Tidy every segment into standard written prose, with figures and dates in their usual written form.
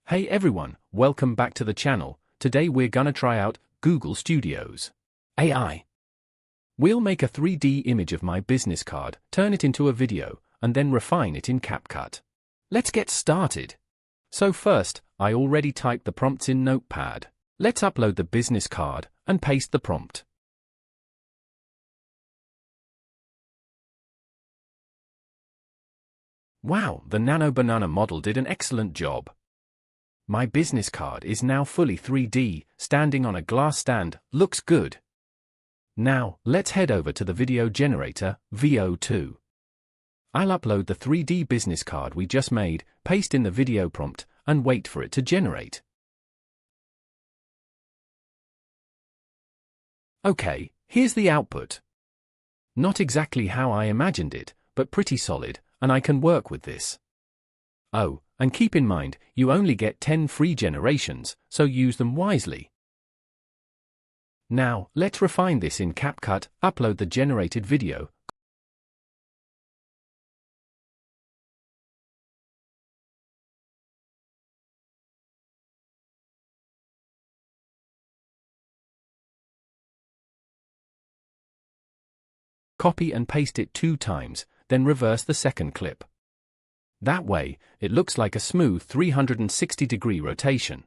Hey everyone, welcome back to the channel. Today we're gonna try out Google Studios AI. We'll make a 3D image of my business card, turn it into a video, and then refine it in CapCut. Let's get started. So first, I already typed the prompts in Notepad. Let's upload the business card and paste the prompt. Wow, the Nano Banana model did an excellent job. My business card is now fully 3D, standing on a glass stand. Looks good. Now, let's head over to the video generator, VO2. I'll upload the 3D business card we just made, paste in the video prompt, and wait for it to generate. Okay, here's the output. Not exactly how I imagined it, but pretty solid, and I can work with this. Oh, and keep in mind, you only get 10 free generations, so use them wisely. Now, let's refine this in CapCut, upload the generated video. Copy and paste it 2 times, then reverse the second clip. That way, it looks like a smooth 360-degree rotation.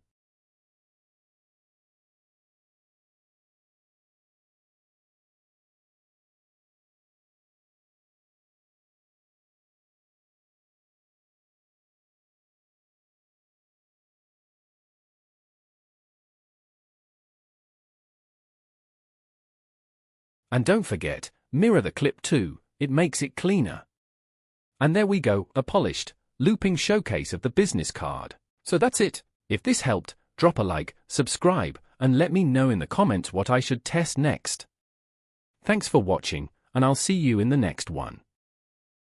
And don't forget, mirror the clip too, it makes it cleaner. And there we go, a polished, looping showcase of the business card. So that's it. If this helped, drop a like, subscribe, and let me know in the comments what I should test next. Thanks for watching, and I'll see you in the next one.